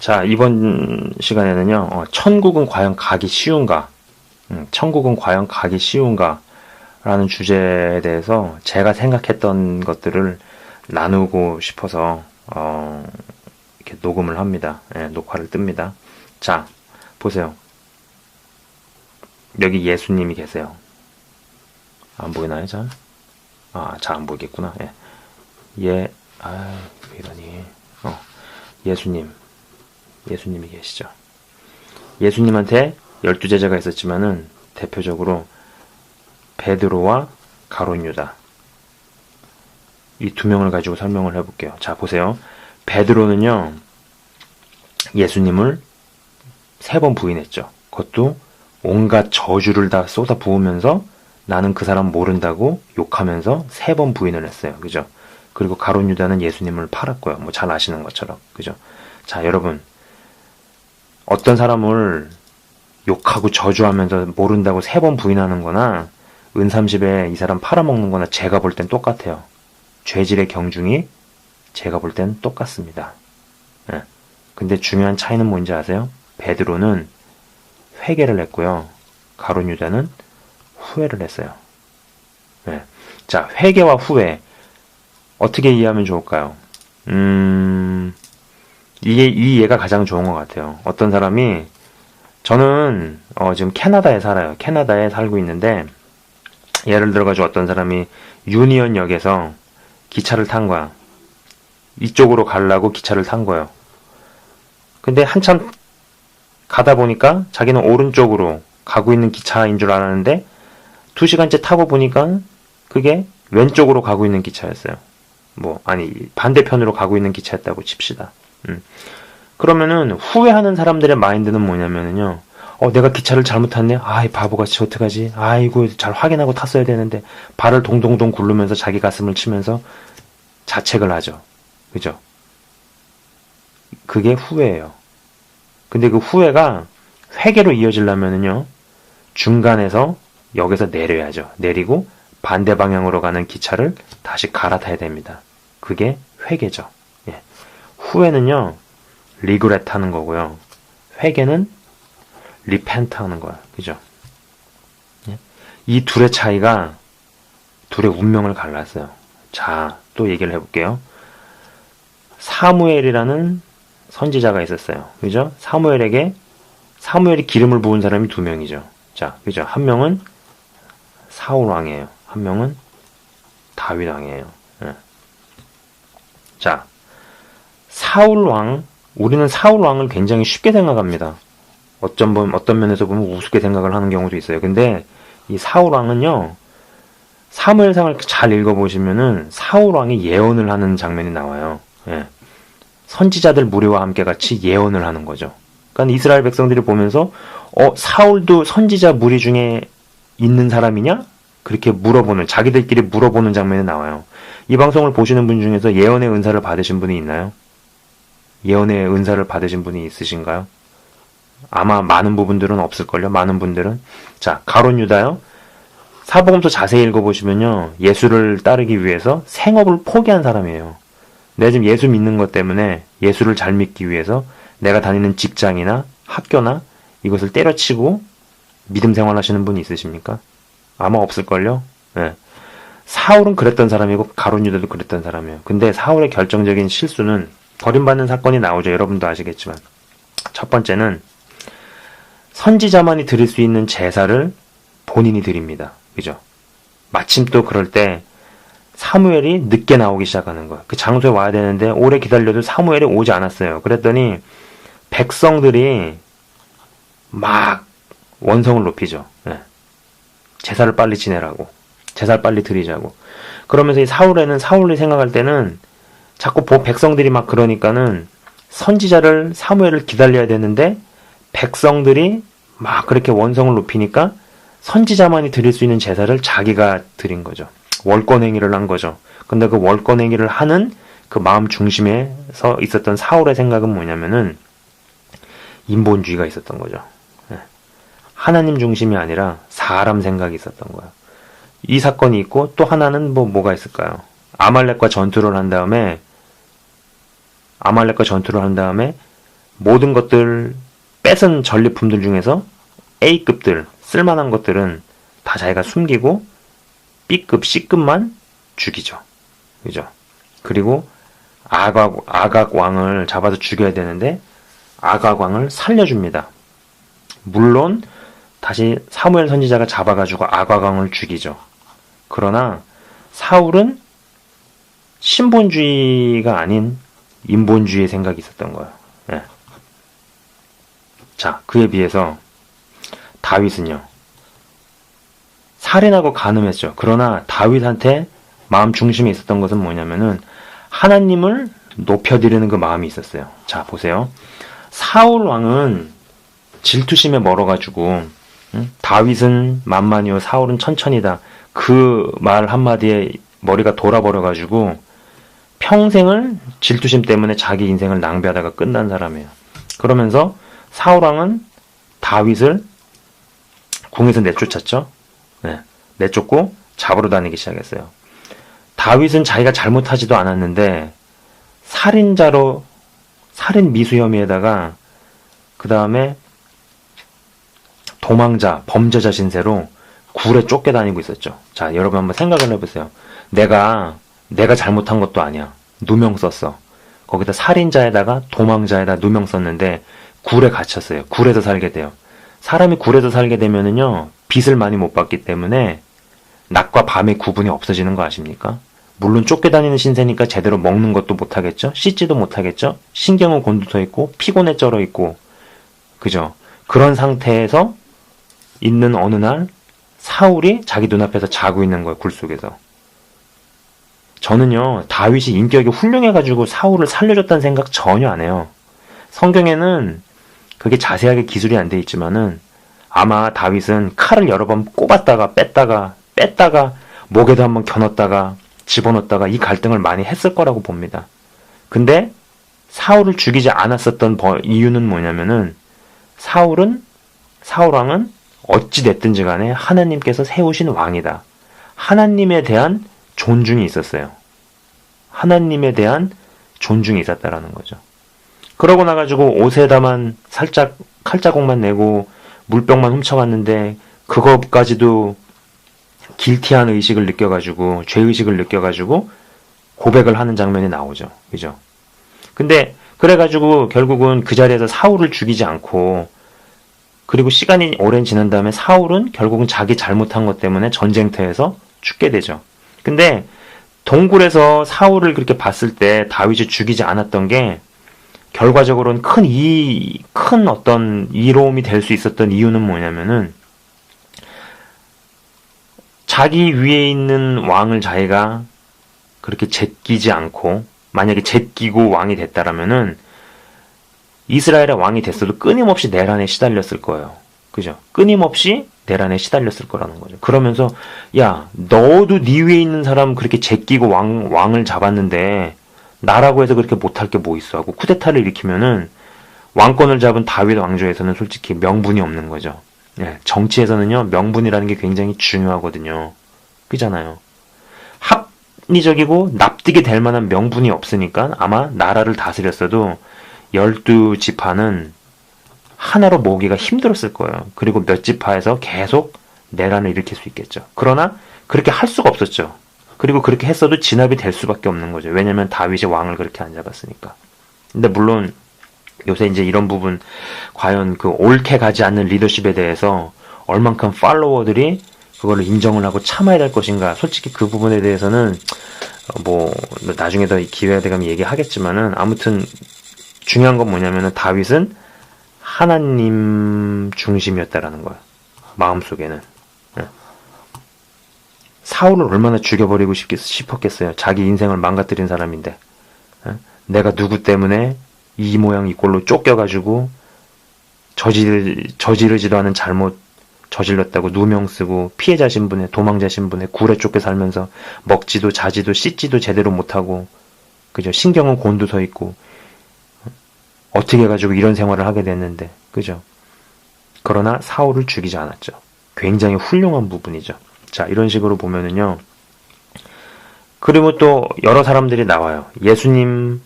자, 이번 시간에는요, 천국은 과연 가기 쉬운가? 천국은 과연 가기 쉬운가? 라는 주제에 대해서 제가 생각했던 것들을 나누고 싶어서, 이렇게 녹음을 합니다. 예, 녹화를 뜹니다. 자, 보세요. 여기 예수님이 계세요. 안 보이나요, 잘? 잘 안 보이겠구나. 예. 왜 이러니. 예수님이 계시죠. 예수님한테 12제자가 있었지만은 대표적으로 베드로와 가룟 유다 이 두 명을 가지고 설명을 해볼게요. 자, 보세요. 베드로는요, 예수님을 3번 부인했죠. 그것도 온갖 저주를 다 쏟아 부으면서 나는 그 사람 모른다고 욕하면서 3번 부인을 했어요. 그죠? 그리고 가룟 유다는 예수님을 팔았고요. 뭐 잘 아시는 것처럼. 그죠? 자, 여러분. 어떤 사람을 욕하고 저주하면서 모른다고 3번 부인하는 거나 은삼십에 이 사람 팔아먹는 거나 제가 볼 땐 똑같아요. 죄질의 경중이 제가 볼 땐 똑같습니다. 예. 근데 중요한 차이는 뭔지 아세요? 베드로는 회개를 했고요. 가룟 유다는 후회를 했어요. 예. 자, 회개와 후회 어떻게 이해하면 좋을까요? 이 예가 가장 좋은 것 같아요. 어떤 사람이, 저는 지금 캐나다에 살아요. 캐나다에 살고 있는데, 예를 들어가지고 어떤 사람이 유니언역에서 기차를 탄 거야. 이쪽으로 가려고 기차를 탄 거예요. 근데 한참 가다 보니까 자기는 오른쪽으로 가고 있는 기차인 줄 알았는데 2시간째 타고 보니까 그게 왼쪽으로 가고 있는 기차였어요. 반대편으로 가고 있는 기차였다고 칩시다. 그러면은 후회하는 사람들의 마인드는 뭐냐면요, 내가 기차를 잘못 탔네. 이 바보같이 어떡하지? 아이고, 잘 확인하고 탔어야 되는데. 발을 동동동 굴르면서 자기 가슴을 치면서 자책을 하죠. 그죠? 그게 후회예요. 근데 그 후회가 회개로 이어지려면은요, 중간에서 역에서 내려야죠. 내리고 반대 방향으로 가는 기차를 다시 갈아타야 됩니다. 그게 회개죠. 예. 후회는요, 리그렛 하는 거고요. 회개는 리펜트 하는 거야. 그죠? 예? 이 둘의 차이가 둘의 운명을 갈랐어요. 자, 또 얘기를 해볼게요. 사무엘이라는 선지자가 있었어요. 그죠? 사무엘이 기름을 부은 사람이 2명이죠. 자, 그죠? 한 명은 사울 왕이에요. 한 명은 다윗 왕이에요. 예. 자, 우리는 사울 왕을 굉장히 쉽게 생각합니다. 어떤 면에서 보면 우습게 생각을 하는 경우도 있어요. 근데 이 사울 왕은요, 사무엘상을 잘 읽어보시면은 사울 왕이 예언을 하는 장면이 나와요. 예. 선지자들 무리와 함께 같이 예언을 하는 거죠. 그러니까 이스라엘 백성들이 보면서 사울도 선지자 무리 중에 있는 사람이냐? 그렇게 자기들끼리 물어보는 장면이 나와요. 이 방송을 보시는 분 중에서 예언의 은사를 받으신 분이 있나요? 예언의 은사를 받으신 분이 있으신가요? 아마 많은 부분들은 없을걸요. 많은 분들은. 자, 가룟 유다요. 사복음서 자세히 읽어보시면요, 예수를 따르기 위해서 생업을 포기한 사람이에요. 내가 지금 예수 믿는 것 때문에 예수를 잘 믿기 위해서 내가 다니는 직장이나 학교나 이것을 때려치고 믿음 생활하시는 분이 있으십니까? 아마 없을걸요. 네. 사울은 그랬던 사람이고 가룟 유다도 그랬던 사람이에요. 근데 사울의 결정적인 실수는, 버림받는 사건이 나오죠. 여러분도 아시겠지만, 첫 번째는 선지자만이 드릴 수 있는 제사를 본인이 드립니다. 그죠? 마침 또 그럴 때 사무엘이 늦게 나오기 시작하는 거야. 그 장소에 와야 되는데 오래 기다려도 사무엘이 오지 않았어요. 그랬더니 백성들이 막 원성을 높이죠. 네. 제사를 빨리 지내라고. 제사를 빨리 드리자고. 그러면서 사울이 생각할 때는 자꾸 백성들이 막 그러니까는 사무엘을 기다려야 되는데 백성들이 막 그렇게 원성을 높이니까 선지자만이 드릴 수 있는 제사를 자기가 드린 거죠. 월권행위를 한 거죠. 근데 그 월권행위를 하는 그 마음 중심에서 있었던 사울의 생각은 뭐냐면은 인본주의가 있었던 거죠. 하나님 중심이 아니라 사람 생각이 있었던 거예요. 이 사건이 있고 또 하나는 뭐가 있을까요? 아말렉과 전투를 한 다음에 모든 것들 뺏은 전리품들 중에서 A급들, 쓸만한 것들은 다 자기가 숨기고 B급, C급만 죽이죠. 그죠? 그리고 아각 왕을 잡아서 죽여야 되는데 아각 왕을 살려줍니다. 물론 다시 사무엘 선지자가 잡아가지고 아각 왕을 죽이죠. 그러나 사울은 신본주의가 아닌 인본주의의 생각이 있었던 거예요. 네. 자, 그에 비해서 다윗은요. 살인하고 간음했죠. 그러나 다윗한테 마음 중심에 있었던 것은 뭐냐면은 하나님을 높여드리는 그 마음이 있었어요. 자, 보세요. 사울 왕은 질투심에 멀어가지고 다윗은 만만이요 사울은 천천히다. 그 말 한마디에 머리가 돌아버려가지고 평생을 질투심 때문에 자기 인생을 낭비하다가 끝난 사람이에요. 그러면서 사울 왕은 다윗을 궁에서 내쫓았죠. 네, 내쫓고 잡으러 다니기 시작했어요. 다윗은 자기가 잘못하지도 않았는데 살인자로 살인 미수 혐의에다가 그 다음에 도망자, 범죄자 신세로 굴에 쫓겨다니고 있었죠. 자, 여러분 한번 생각을 해보세요. 내가 잘못한 것도 아니야. 누명 썼어. 거기다 살인자에다가 도망자에다 누명 썼는데 굴에 갇혔어요. 굴에서 살게 돼요. 사람이 굴에서 살게 되면은요, 빛을 많이 못 받기 때문에 낮과 밤의 구분이 없어지는 거 아십니까? 물론 쫓겨다니는 신세니까 제대로 먹는 것도 못하겠죠? 씻지도 못하겠죠? 신경은 곤두서 있고 피곤에 쩔어 있고 그죠? 그런 상태에서 있는 어느 날 사울이 자기 눈앞에서 자고 있는 거예요. 굴 속에서. 저는요, 다윗이 인격이 훌륭해가지고 사울을 살려줬다는 생각 전혀 안 해요. 성경에는 그게 자세하게 기술이 안 돼 있지만은 아마 다윗은 칼을 여러 번 꼽았다가 뺐다가 목에도 한번 겨눴다가 집어넣었다가 이 갈등을 많이 했을 거라고 봅니다. 근데 사울을 죽이지 않았었던 이유는 뭐냐면은 사울 왕은 어찌 됐든지 간에 하나님께서 세우신 왕이다. 하나님에 대한 존중이 있었어요. 하나님에 대한 존중이 있었다라는 거죠. 그러고 나가지고 옷에다만 살짝 칼자국만 내고 물병만 훔쳐갔는데 그것까지도 길티한 의식을 느껴가지고 죄의식을 느껴가지고 고백을 하는 장면이 나오죠. 그죠? 근데 그래가지고 결국은 그 자리에서 사울을 죽이지 않고 그리고 시간이 오랜 지난 다음에 사울은 결국은 자기 잘못한 것 때문에 전쟁터에서 죽게 되죠. 근데 동굴에서 사울을 그렇게 봤을 때 다윗이 죽이지 않았던 게 결과적으로는 큰 어떤 이로움이 될 수 있었던 이유는 뭐냐면은 자기 위에 있는 왕을 자기가 그렇게 제끼지 않고 만약에 제끼고 왕이 됐다라면은 이스라엘의 왕이 됐어도 끊임없이 내란에 시달렸을 거예요. 그죠? 끊임없이 내란에 시달렸을 거라는 거죠. 그러면서 야, 너도 네 위에 있는 사람 그렇게 제끼고 왕을 잡았는데 나라고 해서 그렇게 못할 게 뭐 있어 하고 쿠데타를 일으키면은 왕권을 잡은 다윗 왕조에서는 솔직히 명분이 없는 거죠. 예, 정치에서는요, 명분이라는 게 굉장히 중요하거든요. 그잖아요. 합리적이고 납득이 될 만한 명분이 없으니까 아마 나라를 다스렸어도 12지파는 하나로 모으기가 힘들었을 거예요. 그리고 몇 지파에서 계속 내란을 일으킬 수 있겠죠. 그러나 그렇게 할 수가 없었죠. 그리고 그렇게 했어도 진압이 될 수밖에 없는 거죠. 왜냐면 다윗이 왕을 그렇게 안 잡았으니까. 근데 물론 요새 이제 이런 부분 과연 그 옳게 가지 않는 리더십에 대해서 얼만큼 팔로워들이 그거를 인정을 하고 참아야 될 것인가. 솔직히 그 부분에 대해서는 뭐 나중에 더 기회가 되면 얘기하겠지만은 아무튼 중요한 건 뭐냐면은 다윗은 하나님 중심이었다라는 거예요. 마음속에는. 사울을 얼마나 죽여버리고 싶었겠어요. 자기 인생을 망가뜨린 사람인데. 내가 누구 때문에 이 모양 이 꼴로 쫓겨가지고 저지르지도 않은 잘못 저질렀다고 누명 쓰고 피해자 신분에 도망자 신분에 굴에 쫓겨 살면서 먹지도 자지도 씻지도 제대로 못하고 그죠? 신경은 곤두서 있고 어떻게 해가지고 이런 생활을 하게 됐는데 그죠? 그러나 사울을 죽이지 않았죠. 굉장히 훌륭한 부분이죠. 자, 이런 식으로 보면은요. 그리고 또 여러 사람들이 나와요. 예수님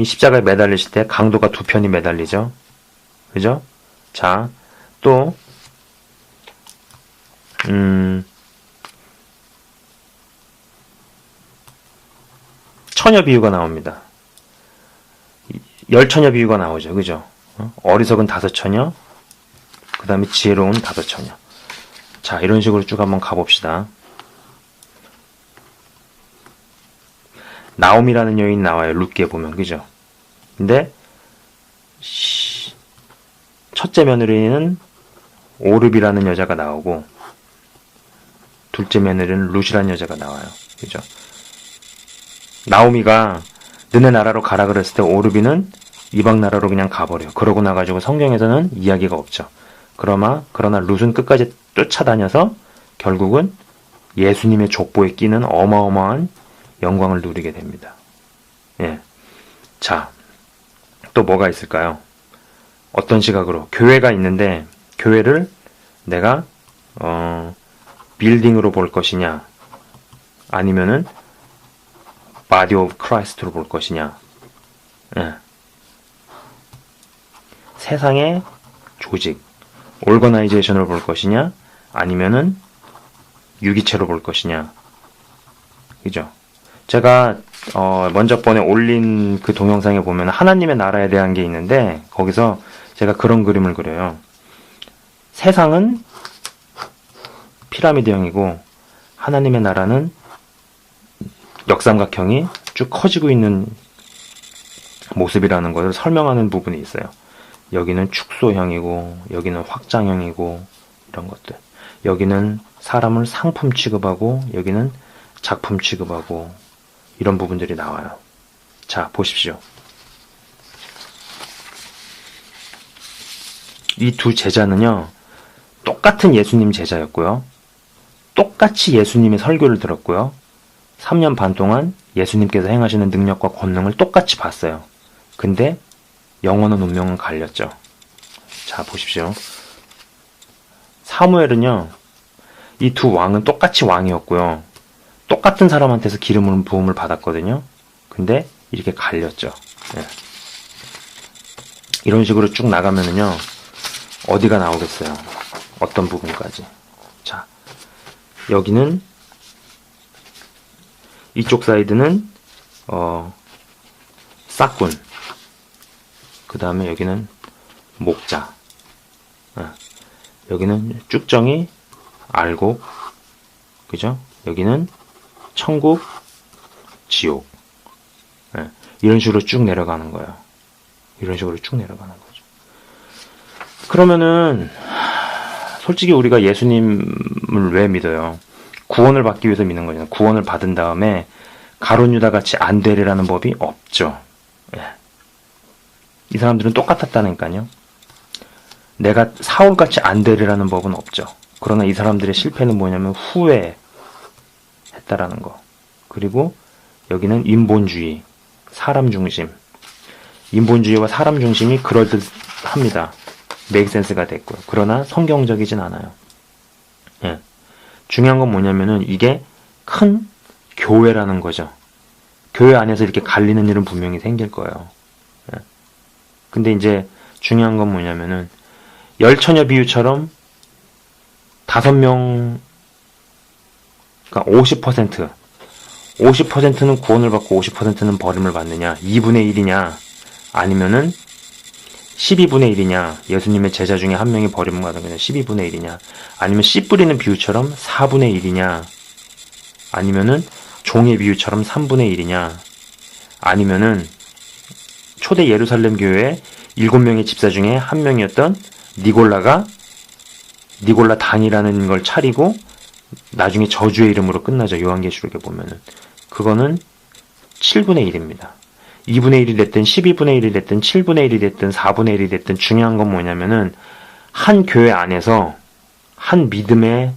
십자가에 매달리실 때 강도가 두 편이 매달리죠. 그죠? 자, 또 처녀 비유가 나옵니다. 열처녀 비유가 나오죠. 그죠? 어리석은 다섯 처녀, 그 다음에 지혜로운 다섯 처녀. 자, 이런 식으로 쭉 한번 가봅시다. 나옴이라는 여인 나와요. 룻기에 보면. 그죠? 근데 첫째 며느리는 오릅이라는 여자가 나오고 둘째 며느리는 룻이라는 여자가 나와요. 그죠? 나오미가 너네 나라로 가라 그랬을 때 오르비는 이방 나라로 그냥 가버려. 그러고 나가지고 성경에서는 이야기가 없죠. 그러나 룻은 끝까지 쫓아다녀서 결국은 예수님의 족보에 끼는 어마어마한 영광을 누리게 됩니다. 예. 자, 또 뭐가 있을까요? 어떤 시각으로? 교회가 있는데 교회를 내가 빌딩으로 볼 것이냐 아니면은 body of Christ로 볼 것이냐. 예. 세상의 조직, organization으로 볼 것이냐 아니면은 유기체로 볼 것이냐. 그죠? 제가 먼저 번에 올린 그 동영상에 보면 하나님의 나라에 대한 게 있는데 거기서 제가 그런 그림을 그려요. 세상은 피라미드형이고 하나님의 나라는 역삼각형이 쭉 커지고 있는 모습이라는 것을 설명하는 부분이 있어요. 여기는 축소형이고 여기는 확장형이고 이런 것들. 여기는 사람을 상품 취급하고 여기는 작품 취급하고 이런 부분들이 나와요. 자, 보십시오. 이 두 제자는요. 똑같은 예수님 제자였고요. 똑같이 예수님의 설교를 들었고요. 3년 반 동안 예수님께서 행하시는 능력과 권능을 똑같이 봤어요. 근데 영혼은 운명은 갈렸죠. 자, 보십시오. 사무엘은요. 이 두 왕은 똑같이 왕이었고요. 똑같은 사람한테서 기름 부음을 받았거든요. 근데 이렇게 갈렸죠. 예. 이런 식으로 쭉 나가면은요. 어디가 나오겠어요? 어떤 부분까지. 자, 여기는 이쪽 사이드는 싹군. 그 다음에 여기는 목자. 여기는 쭉정이 알곡. 그죠? 여기는 천국, 지옥. 이런 식으로 쭉 내려가는 거예요. 이런 식으로 쭉 내려가는 거죠. 그러면은 솔직히 우리가 예수님을 왜 믿어요? 구원을 받기 위해서 믿는 거잖아요. 구원을 받은 다음에 가룟 유다 같이 안 되리라는 법이 없죠. 예. 이 사람들은 똑같았다니까요. 내가 사울같이 안 되리라는 법은 없죠. 그러나 이 사람들의 실패는 뭐냐면 후회했다라는 거. 그리고 여기는 인본주의, 사람 중심. 인본주의와 사람 중심이 그럴듯합니다. 메이크 센스가 됐고요. 그러나 성경적이진 않아요. 예. 중요한 건 뭐냐면은 이게 큰 교회라는 거죠. 교회 안에서 이렇게 갈리는 일은 분명히 생길 거예요. 예. 근데 이제 중요한 건 뭐냐면은 열처녀 비유처럼 5명, 그러니까 50%는 구원을 받고 50%는 버림을 받느냐, 2분의 1이냐, 아니면은 12분의 1이냐, 예수님의 제자 중에 한 명이 버림을 받은 거냐, 12분의 1이냐, 아니면 씨 뿌리는 비유처럼 4분의 1이냐, 아니면은 종의 비유처럼 3분의 1이냐, 아니면은 초대 예루살렘 교회의 7명의 집사 중에 한 명이었던 니골라 단이라는 걸 차리고 나중에 저주의 이름으로 끝나죠. 요한계시록에 보면은. 그거는 7분의 1입니다. 2분의 1이 됐든 12분의 1이 됐든 7분의 1이 됐든 4분의 1이 됐든 중요한 건 뭐냐면은 한 교회 안에서 한 믿음을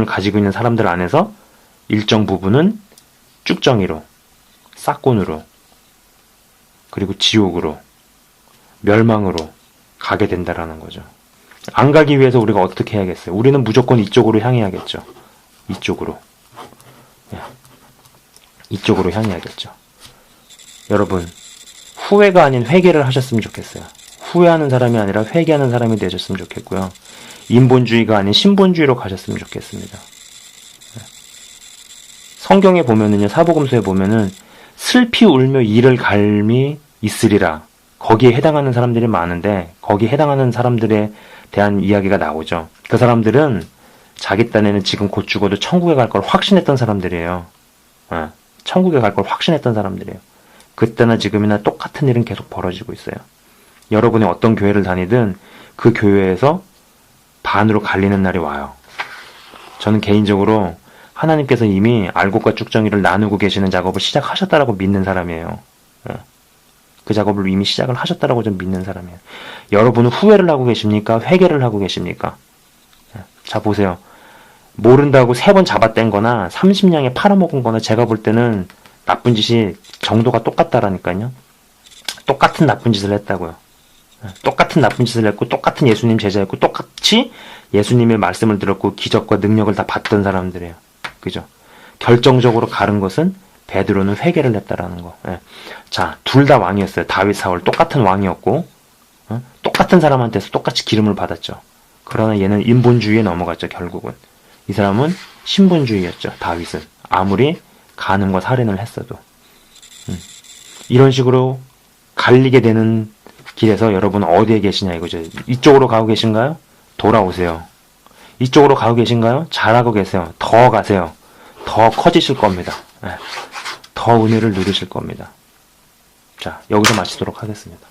가지고 있는 사람들 안에서 일정 부분은 쭉정이로, 싹군으로, 그리고 지옥으로, 멸망으로 가게 된다라는 거죠. 안 가기 위해서 우리가 어떻게 해야겠어요? 우리는 무조건 이쪽으로 향해야겠죠. 이쪽으로. 이쪽으로 향해야겠죠. 여러분, 후회가 아닌 회개를 하셨으면 좋겠어요. 후회하는 사람이 아니라 회개하는 사람이 되셨으면 좋겠고요. 인본주의가 아닌 신본주의로 가셨으면 좋겠습니다. 성경에 보면은요, 사복음서에 보면은 슬피 울며 이를 갈미 있으리라. 거기에 해당하는 사람들이 많은데 거기에 해당하는 사람들에 대한 이야기가 나오죠. 그 사람들은 자기 딴에는 지금 곧 죽어도 천국에 갈 걸 확신했던 사람들이에요. 천국에 갈 걸 확신했던 사람들이에요. 그때나 지금이나 똑같은 일은 계속 벌어지고 있어요. 여러분이 어떤 교회를 다니든 그 교회에서 반으로 갈리는 날이 와요. 저는 개인적으로 하나님께서 이미 알곡과 쭉정이를 나누고 계시는 작업을 시작하셨다라고 믿는 사람이에요. 그 작업을 이미 시작을 하셨다라고 좀 믿는 사람이에요. 여러분은 후회를 하고 계십니까? 회개를 하고 계십니까? 자, 보세요. 모른다고 3번 잡아뗀 거나 30냥에 팔아먹은 거나 제가 볼 때는 나쁜 짓이 정도가 똑같다라니까요. 똑같은 나쁜 짓을 했다고요. 똑같은 나쁜 짓을 했고 똑같은 예수님 제자였고 똑같이 예수님의 말씀을 들었고 기적과 능력을 다 받던 사람들이에요. 그죠? 결정적으로 가른 것은 베드로는 회개를 했다라는 거. 자, 둘 다 왕이었어요. 다윗, 사울 똑같은 왕이었고 똑같은 사람한테서 똑같이 기름을 받았죠. 그러나 얘는 인본주의에 넘어갔죠. 결국은 이 사람은 신본주의였죠. 다윗은 아무리 간음과 살인을 했어도 이런 식으로 갈리게 되는 길에서 여러분 어디에 계시냐 이거죠. 이쪽으로 가고 계신가요? 돌아오세요. 이쪽으로 가고 계신가요? 잘하고 계세요. 더 가세요. 더 커지실 겁니다. 더 은혜를 누리실 겁니다. 자, 여기서 마치도록 하겠습니다.